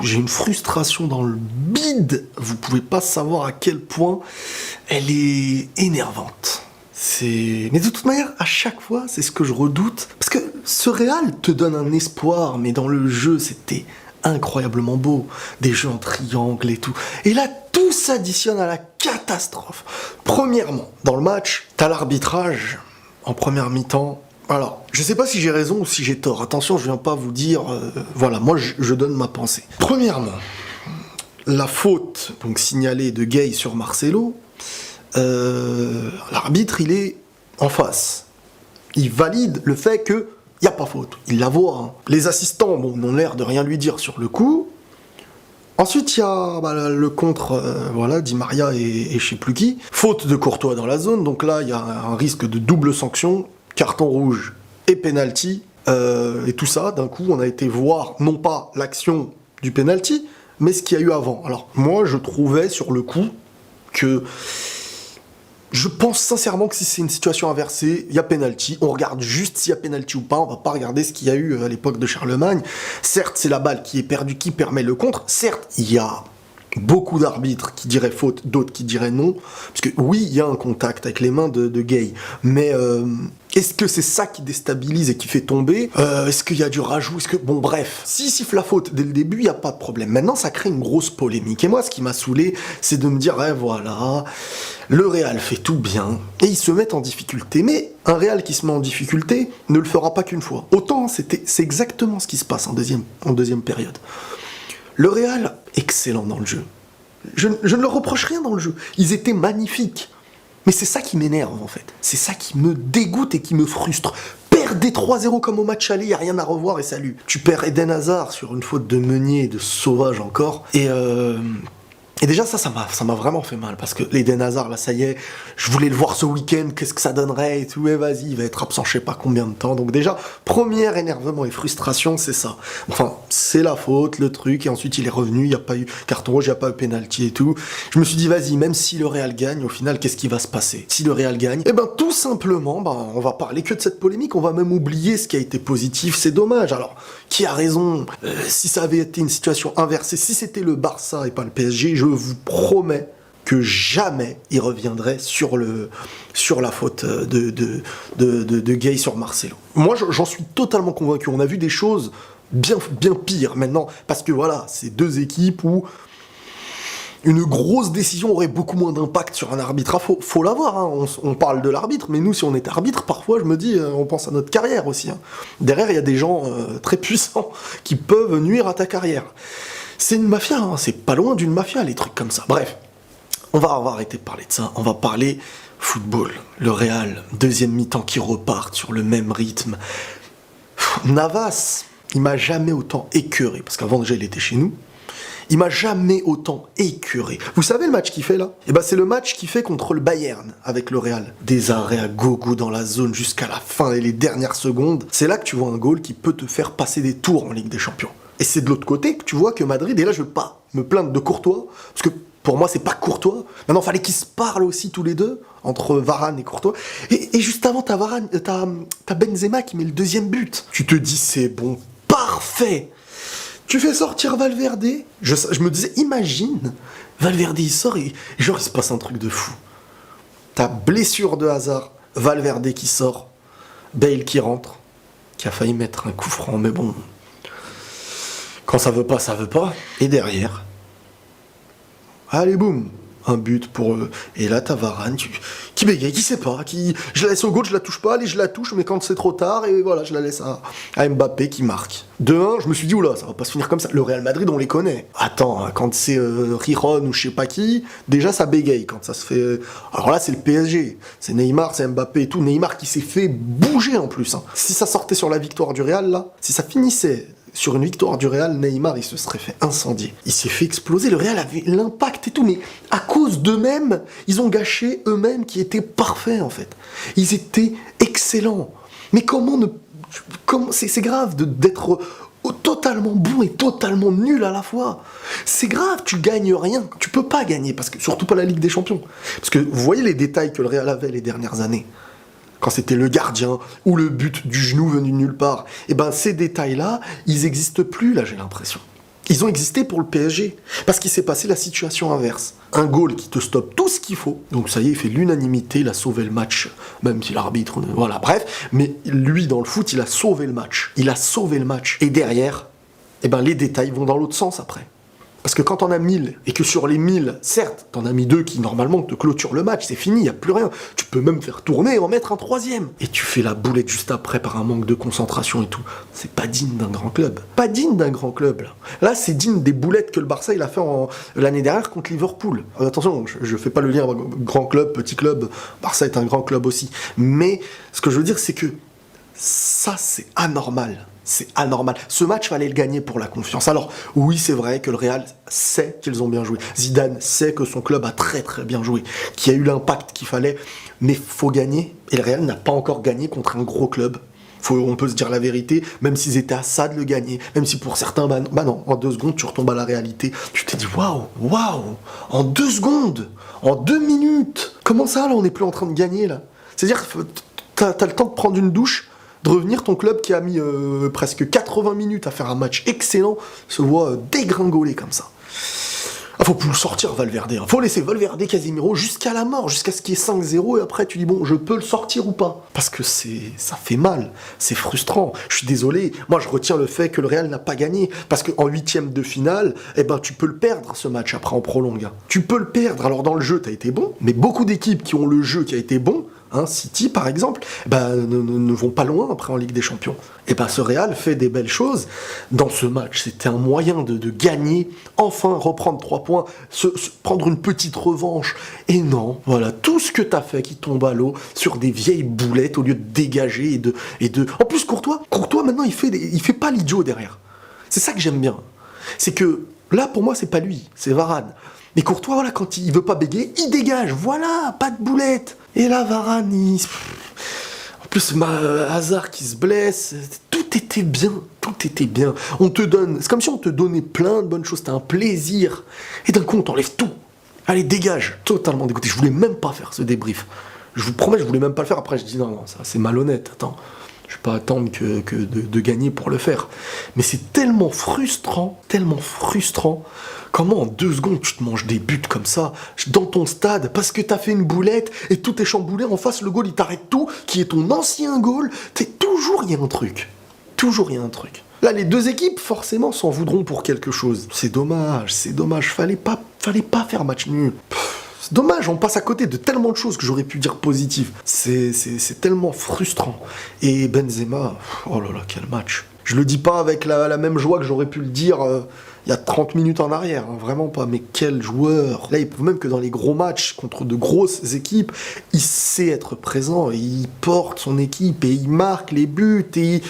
j'ai une frustration dans le bide. Vous pouvez pas savoir à quel point elle est énervante. Mais de toute manière, à chaque fois, c'est ce que je redoute. Parce que ce Real te donne un espoir, mais dans le jeu, c'était incroyablement beau. Des jeux en triangle et tout. Et là, tout s'additionne à la catastrophe. Premièrement, dans le match, t'as l'arbitrage en première mi-temps. Alors, je sais pas si j'ai raison ou si j'ai tort. Attention, je viens pas vous dire... voilà, moi, je donne ma pensée. Premièrement, la faute donc signalée de Gay sur Marcelo... l'arbitre, il est en face. Il valide le fait qu'il n'y a pas faute. Il la voit. Hein. Les assistants n'ont l'air de rien lui dire sur le coup. Ensuite, il y a le contre, Di Maria et je sais plus qui. Faute de Courtois dans la zone. Donc là, il y a un risque de double sanction. Carton rouge et penalty. Et tout ça, d'un coup, on a été voir, non pas l'action du penalty, mais ce qu'il y a eu avant. Alors, moi, je trouvais sur le coup que... Je pense sincèrement que si c'est une situation inversée, il y a penalty. On regarde juste s'il y a penalty ou pas. On va pas regarder ce qu'il y a eu à l'époque de Charlemagne. Certes, c'est la balle qui est perdue qui permet le contre. Certes, il y a beaucoup d'arbitres qui diraient faute, d'autres qui diraient non. Parce que oui, il y a un contact avec les mains de Gay. Mais est-ce que c'est ça qui déstabilise et qui fait tomber Est-ce qu'il y a du rajout Bon, bref. S'il siffle la faute dès le début, il n'y a pas de problème. Maintenant, ça crée une grosse polémique. Et moi, ce qui m'a saoulé, c'est de me dire, voilà, le Real fait tout bien, et ils se mettent en difficulté. Mais un Real qui se met en difficulté ne le fera pas qu'une fois. Autant, c'est exactement ce qui se passe en deuxième période. Le Real, excellent dans le jeu. Je ne leur reproche rien dans le jeu. Ils étaient magnifiques. Mais c'est ça qui m'énerve, en fait. C'est ça qui me dégoûte et qui me frustre. Perdre 3-0 comme au match aller, il n'y a rien à revoir et salut. Tu perds Eden Hazard sur une faute de Meunier et de Sauvage encore. Et déjà, ça m'a vraiment fait mal, parce que l'Eden Hazard, là, ça y est, je voulais le voir ce week-end, qu'est-ce que ça donnerait et tout, et vas-y, il va être absent je sais pas combien de temps. Donc déjà, premier énervement et frustration, c'est ça. Enfin, c'est la faute, le truc, et ensuite il est revenu, il n'y a pas eu carton rouge, il n'y a pas eu penalty et tout. Je me suis dit, vas-y, même si le Real gagne, au final, qu'est-ce qui va se passer? Si le Real gagne, eh ben tout simplement, on va parler que de cette polémique, on va même oublier ce qui a été positif, c'est dommage. Alors, qui a raison? Si ça avait été une situation inversée, si c'était le Barça et pas le PSG, je vous promets que jamais il reviendrait sur la faute de Gay sur Marcelo. Moi, j'en suis totalement convaincu. On a vu des choses bien pires maintenant, parce que voilà, c'est deux équipes où une grosse décision aurait beaucoup moins d'impact sur un arbitre. Faut l'avoir, hein. On parle de l'arbitre, mais nous, si on est arbitre, parfois, je me dis, on pense à notre carrière aussi. Hein. Derrière, il y a des gens très puissants qui peuvent nuire à ta carrière. C'est une mafia, hein. C'est pas loin d'une mafia, les trucs comme ça. Bref, on va arrêter de parler de ça, on va parler football. Le Real, deuxième mi-temps qui repart sur le même rythme. Navas, il m'a jamais autant écœuré, parce qu'avant déjà, il était chez nous. Il m'a jamais autant écœuré. Vous savez le match qu'il fait là? Eh ben c'est le match qu'il fait contre le Bayern avec le Real. Des arrêts à gogo dans la zone jusqu'à la fin et les dernières secondes. C'est là que tu vois un goal qui peut te faire passer des tours en Ligue des Champions. Et c'est de l'autre côté que tu vois que Madrid, et là je veux pas me plaindre de Courtois, parce que pour moi c'est pas Courtois. Maintenant fallait qu'ils se parlent aussi tous les deux, entre Varane et Courtois. Et juste avant t'as Benzema qui met le deuxième but. Tu te dis c'est bon, parfait. Tu fais sortir Valverde, je me disais, imagine, Valverde il sort et genre il se passe un truc de fou. T'as blessure de Hazard, Valverde qui sort, Bale qui rentre, qui a failli mettre un coup franc, mais bon, quand ça veut pas, ça veut pas. Et derrière, allez boum, un but pour eux. Et là t'as Varane qui bégaye, qui sait pas, je la laisse au gauche, je la touche pas, allez je la touche, mais quand c'est trop tard, et voilà, je la laisse à Mbappé qui marque. 2-1, je me suis dit, oula, ça va pas se finir comme ça. Le Real Madrid, on les connaît. Attends, quand c'est Riron ou je sais pas qui, déjà ça bégaye quand ça se fait... Alors là, c'est le PSG, c'est Neymar, c'est Mbappé et tout. Neymar qui s'est fait bouger en plus. Hein. Si ça sortait sur la victoire du Real, là, si ça finissait sur une victoire du Real, Neymar, il se serait fait incendier. Il s'est fait exploser, le Real avait l'impact et tout, mais à cause d'eux-mêmes, ils ont gâché eux-mêmes qui étaient parfaits, en fait. Ils étaient excellents. Mais c'est grave d'être totalement bon et totalement nul à la fois. C'est grave, tu gagnes rien. Tu peux pas gagner, parce que surtout pas la Ligue des Champions. Parce que vous voyez les détails que le Real avait les dernières années. Quand c'était le gardien, ou le but du genou venu de nulle part, et ben ces détails-là, ils n'existent plus, là, j'ai l'impression. Ils ont existé pour le PSG, parce qu'il s'est passé la situation inverse. Un goal qui te stoppe tout ce qu'il faut, donc ça y est, il fait l'unanimité, il a sauvé le match, même si l'arbitre... Voilà, bref, mais lui, dans le foot, il a sauvé le match. Il a sauvé le match. Et derrière, eh ben, les détails vont dans l'autre sens après. Parce que quand t'en as 1000, et que sur les 1000, certes, t'en as mis 2 qui normalement te clôturent le match, c'est fini, y a plus rien. Tu peux même faire tourner et en mettre un 3e. Et tu fais la boulette juste après par un manque de concentration et tout. C'est pas digne d'un grand club. Pas digne d'un grand club, là. Là, c'est digne des boulettes que le Barça, il a fait l'année dernière contre Liverpool. Attention, je fais pas le lien grand club, petit club. Barça est un grand club aussi. Mais ce que je veux dire, c'est que ça, c'est anormal. C'est anormal. Ce match, fallait le gagner pour la confiance. Alors, oui, c'est vrai que le Real sait qu'ils ont bien joué. Zidane sait que son club a très très bien joué, qu'il y a eu l'impact qu'il fallait, mais faut gagner. Et le Real n'a pas encore gagné contre un gros club. On peut se dire la vérité, même s'ils étaient à ça de le gagner, même si pour certains, bah non, en 2 secondes, tu retombes à la réalité. Tu t'es dit, waouh, en 2 secondes, en 2 minutes, comment ça, là, on n'est plus en train de gagner, là? C'est-à-dire que t'as le temps de prendre une douche, de revenir, ton club qui a mis presque 80 minutes à faire un match excellent se voit dégringoler comme ça. Ah, faut plus le sortir, Valverde. Hein. Faut laisser Valverde, Casemiro jusqu'à la mort, jusqu'à ce qu'il y ait 5-0, et après tu dis bon, je peux le sortir ou pas. Parce que ça fait mal, c'est frustrant. Je suis désolé, moi je retiens le fait que le Real n'a pas gagné, parce qu'en 8e de finale, eh ben tu peux le perdre ce match après en prolongue. Tu peux le perdre. Alors dans le jeu, t'as été bon, mais beaucoup d'équipes qui ont le jeu qui a été bon, City par exemple, ne vont pas loin après en Ligue des Champions. Et ce Real fait des belles choses dans ce match. C'était un moyen de gagner, enfin reprendre 3 points, prendre une petite revanche. Et non, voilà, tout ce que t'as fait qui tombe à l'eau sur des vieilles boulettes au lieu de dégager et de... En plus Courtois maintenant il fait pas l'idiot derrière. C'est ça que j'aime bien. C'est que là pour moi c'est pas lui, c'est Varane. Mais Courtois, voilà, quand il veut pas bégayer, il dégage, voilà, pas de boulette. Et là, Varane, en plus, Hazard qui se blesse, tout était bien. On te donne, c'est comme si on te donnait plein de bonnes choses, c'était un plaisir. Et d'un coup, on t'enlève tout. Allez, dégage. Totalement dégoûté. Je voulais même pas faire ce débrief. Je vous promets, je voulais même pas le faire. Après, je dis non, ça c'est malhonnête, attends. Je vais pas attendre que de gagner pour le faire. Mais c'est tellement frustrant. Comment en 2 secondes tu te manges des buts comme ça, dans ton stade, parce que t'as fait une boulette et tout est chamboulé, en face le goal il t'arrête tout, qui est ton ancien goal, toujours il y a un truc. Là les 2 équipes forcément s'en voudront pour quelque chose. C'est dommage, fallait pas faire match nul. C'est dommage, on passe à côté de tellement de choses que j'aurais pu dire positives. C'est tellement frustrant. Et Benzema, oh là là, quel match. Je le dis pas avec la même joie que j'aurais pu le dire il y a 30 minutes en arrière, hein, vraiment pas. Mais quel joueur. Là, il peut même que dans les gros matchs contre de grosses équipes, il sait être présent, et il porte son équipe, et il marque les buts, et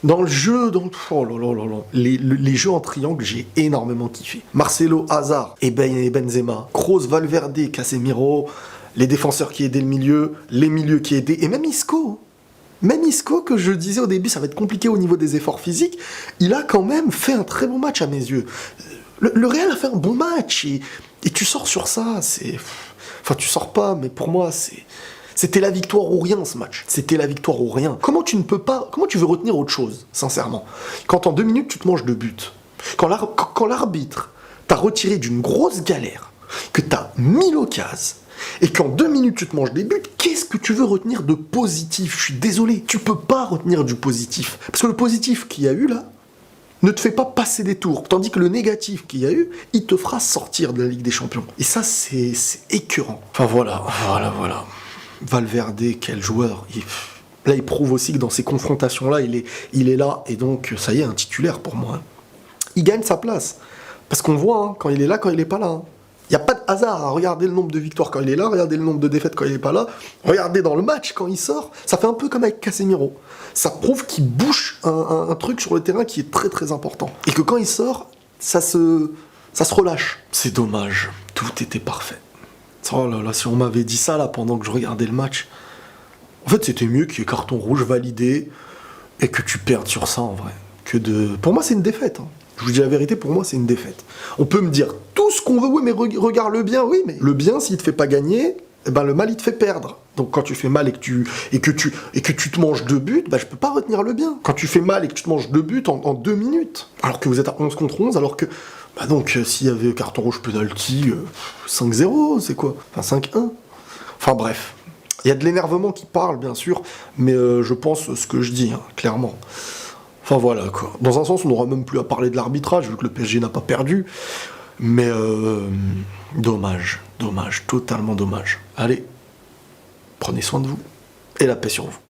dans le jeu, oh là là là là. Les jeux en triangle, j'ai énormément kiffé. Marcelo, Hazard et Benzema, Kroos, Valverde, Casemiro, les défenseurs qui aidaient le milieu, les milieux qui aidaient, et même Isco. Même Isco, que je disais au début, ça va être compliqué au niveau des efforts physiques, il a quand même fait un très bon match à mes yeux. Le Real a fait un bon match, et tu sors sur ça, c'est... Enfin, tu sors pas, mais pour moi, c'était la victoire ou rien, ce match. C'était la victoire ou rien. Comment tu veux retenir autre chose, sincèrement? Quand en 2 minutes, tu te manges 2 buts. Quand l'arbitre t'a retiré d'une grosse galère, que t'as mis l'occasion, et qu'en 2 minutes tu te manges des buts, qu'est-ce que tu veux retenir de positif? Je suis désolé, tu peux pas retenir du positif. Parce que le positif qu'il y a eu là, ne te fait pas passer des tours. Tandis que le négatif qu'il y a eu, il te fera sortir de la Ligue des Champions. Et ça, c'est écœurant. Enfin voilà. Valverde, quel joueur. Là, il prouve aussi que dans ces confrontations-là, il est là, et donc, ça y est, un titulaire pour moi. Il gagne sa place. Parce qu'on voit, quand il est là, quand il est pas là. Il n'y a pas de hasard à regarder le nombre de victoires quand il est là, regarder le nombre de défaites quand il n'est pas là, regarder dans le match quand il sort. Ça fait un peu comme avec Casemiro. Ça prouve qu'il bouge un truc sur le terrain qui est très très important. Et que quand il sort, ça se relâche. C'est dommage, tout était parfait. Oh là là, si on m'avait dit ça là pendant que je regardais le match, en fait c'était mieux qu'il y ait carton rouge validé et que tu perdes sur ça en vrai. Pour moi c'est une défaite. Je vous dis la vérité, pour moi, c'est une défaite. On peut me dire tout ce qu'on veut, oui, mais regarde le bien, oui, mais le bien, s'il te fait pas gagner, eh ben, le mal il te fait perdre. Donc quand tu fais mal et que tu te manges 2 buts, bah, je peux pas retenir le bien. Quand tu fais mal et que tu te manges 2 buts en 2 minutes, alors que vous êtes à 11 contre 11, alors que... Bah donc s'il y avait carton rouge penalty, 5-0, c'est quoi? Enfin 5-1. Enfin bref. Il y a de l'énervement qui parle, bien sûr, mais je pense ce que je dis, hein, clairement. Enfin voilà, quoi. Dans un sens, on n'aura même plus à parler de l'arbitrage, vu que le PSG n'a pas perdu. Mais dommage, totalement dommage. Allez, prenez soin de vous, et la paix sur vous.